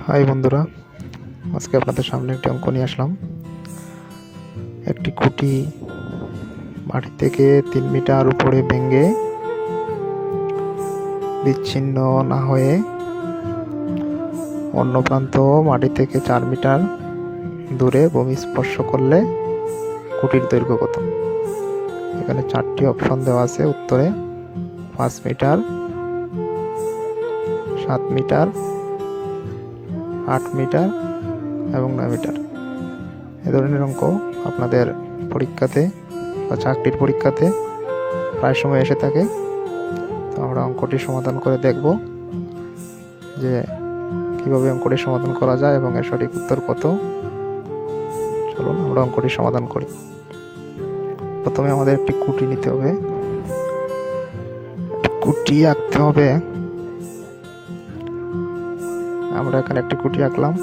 High বন্ধুরা, আজকে আপনাদের সামনে একটি অঙ্ক নিয়ে আসলাম। একটি খুঁটি মাটি থেকে 3 মিটার উপরে ভেঙে বিচ্ছিন্ন না হয়ে অন্য প্রান্ত মাটি থেকে 4 মিটার দূরে ভূমি স্পর্শ করলে খুঁটির দৈর্ঘ্য কত? এখানে 4টি অপশন দেওয়া আছে উত্তরে: 5 মিটার, 7 মিটার, 8 মিটার এবং 9 মিটার। এ ধরনের অঙ্ক আপনাদের পরীক্ষাতে বা চাকরির পরীক্ষাতে প্রায় সময় এসে থাকে। তো আমরা অঙ্কটি সমাধান করে দেখব যে কিভাবে অঙ্কটি সমাধান করা যায় এবং এর সঠিক উত্তর কত। চলুন আমরা অঙ্কটি সমাধান করি। প্রথমে আমাদের একটি খুঁটি নিতে হবে, খুঁটি আঁকতে হবে। আমরা এখানে একটি খুঁটি আঁকলাম।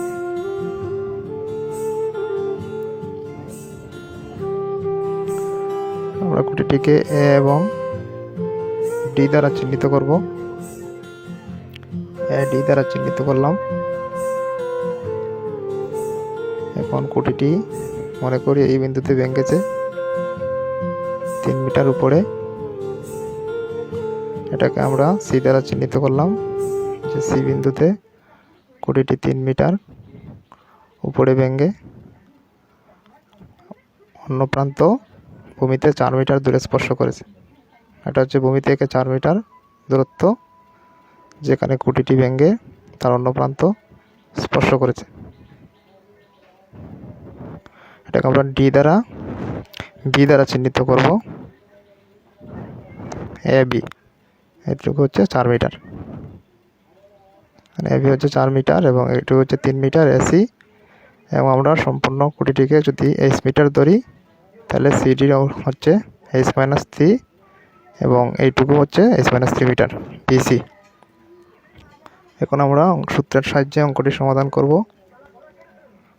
আমরা খুঁটিটিকে এ এবং ডি দ্বারা চিহ্নিত করব। এ ডি দ্বারা চিহ্নিত করলাম। এখন খুঁটিটি মনে করি এই বিন্দুতে ভেঙেছে 3 মিটার উপরে। এটাকে আমরা সি দ্বারা চিহ্নিত করলাম যে সি বিন্দুতে খুঁটিটি 3 মিটার উপরে ভেঙে অন্য প্রান্ত ভূমিতে 4 মিটার দূরে স্পর্শ করেছে। এটা হচ্ছে ভূমি থেকে 4 মিটার দূরত্ব যেখানে খুঁটিটি ভেঙে তার অন্য প্রান্ত স্পর্শ করেছে। এটাকে আমরা বি দ্বারা চিহ্নিত করব। এ বি এটুকু হচ্ছে 4 মিটার, এ বি হচ্ছে 4 মিটার এবং এটুকু হচ্ছে 3 মিটার এসি। এবং আমরা সম্পূর্ণ খুঁটিটিকে যদি এইচ মিটার ধরি তাহলে সিডি হচ্ছে h-3 এবং এইটুকু হচ্ছে h-3 মিটার বিসি। এখন আমরা সূত্রের সাহায্যে অঙ্কটি সমাধান করব।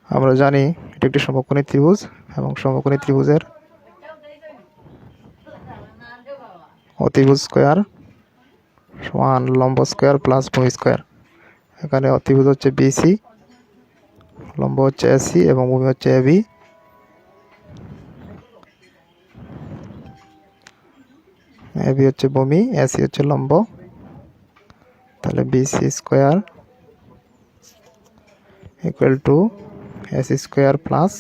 আমরা জানি এটি একটি সমকোণী ত্রিভুজ এবং সমকোণী ত্রিভুজের অতিভুজ স্কোয়ার সমান লম্ব স্কোয়ার প্লাস ভূমি স্কোয়ার। এখানে অতিভুজ হচ্ছে বিসি, লম্ব হচ্ছে এসি এবং ভূমি হচ্ছে এবি। এবি হচ্ছে ভূমি, এসি হচ্ছে লম্ব। তাহলে BC square equal to AC square plus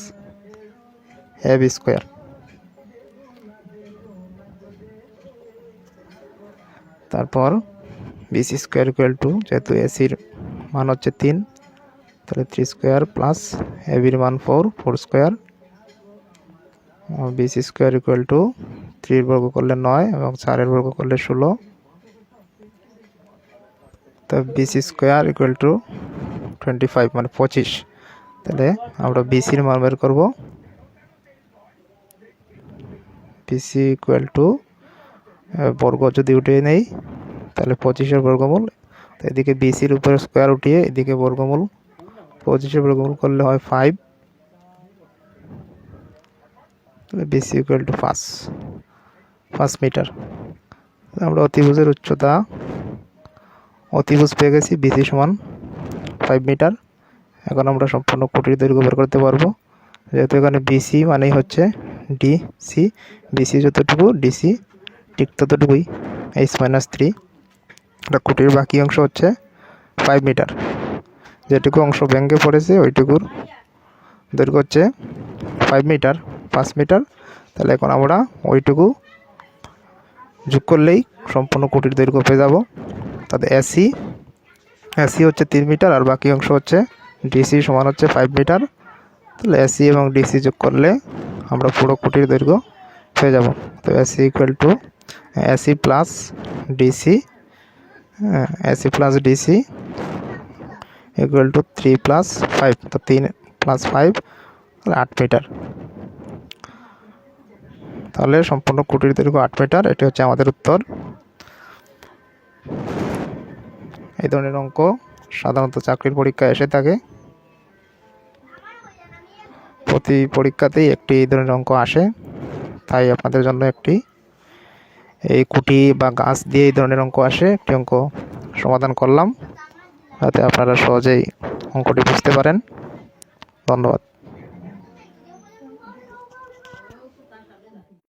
AB square. তারপর বিসি স্কোয়ার ইকুয়াল টু, যেহেতু এসির মান হচ্ছে 3, তাহলে 3 স্কোয়ার প্লাস এবির মান 4 square. BC square equal to 3 বর্গ করলে 9 এবং 4 বর্গ করলে 16। তো বিসি স্কোয়ার ইকুয়াল টু 25 মানে 25। তাহলে আমরা বিসির মান বের করব। বিসি ইকুয়াল টু বর্গ যদি উঠিয়ে নেই তাহলে 25-এর বর্গমূল। তো এদিকে বিসির উপরে স্কোয়ার উঠিয়ে এদিকে বর্গমূল, 25-এর বর্গমূল করলে হয় 5। তাহলে বিসি ইকুয়াল টু 5 মিটার। আমরা অতিভুজের উচ্চতা অতিভুজ পেয়ে গেছি, বিসি সমান 5 মিটার। এখন আমরা সম্পূর্ণ খুঁটির দৈর্ঘ্য বের করতে পারবো, যেহেতু এখানে বিসি মানেই হচ্ছে ডিসি। বিসি যতটুকু ডিসি ঠিক ততটুকুই, h-3। এটা খুঁটির বাকি অংশ হচ্ছে 5 মিটার। যেটুকু অংশ ভেঙে পড়েছে ওইটুকুর দৈর্ঘ্য হচ্ছে 5 মিটার, 5 মিটার। তাহলে এখন আমরা ওইটুকু যোগ করলেই সম্পূর্ণ খুঁটির দৈর্ঘ্য পেয়ে যাব। তাতে এসি হচ্ছে 3 মিটার আর বাকি অংশ হচ্ছে ডিসি সমান হচ্ছে 5 মিটার। তাহলে এসি এবং ডিসি যোগ করলে আমরা পুরো খুঁটির দৈর্ঘ্য পেয়ে যাব। তো AC equal to AC plus DC, equal to 3 plus 5। তো 3 প্লাস 5 তাহলে 8 মিটার। তাহলে সম্পূর্ণ খুঁটির দৈর্ঘ্য 8 মিটার। এটি হচ্ছে আমাদের উত্তর। এই ধরনের অঙ্ক সাধারণত চাকরির পরীক্ষায় এসে থাকে। প্রতি পরীক্ষাতেই একটি এই ধরনের অঙ্ক আসে, তাই আপনাদের জন্য একটি এই খুঁটি বা গাছ দিয়ে এই ধরনের অঙ্ক আসে একটি অঙ্ক সমাধান করলাম, যাতে আপনারা সহজেই অঙ্কটি বুঝতে পারেন। ধন্যবাদ।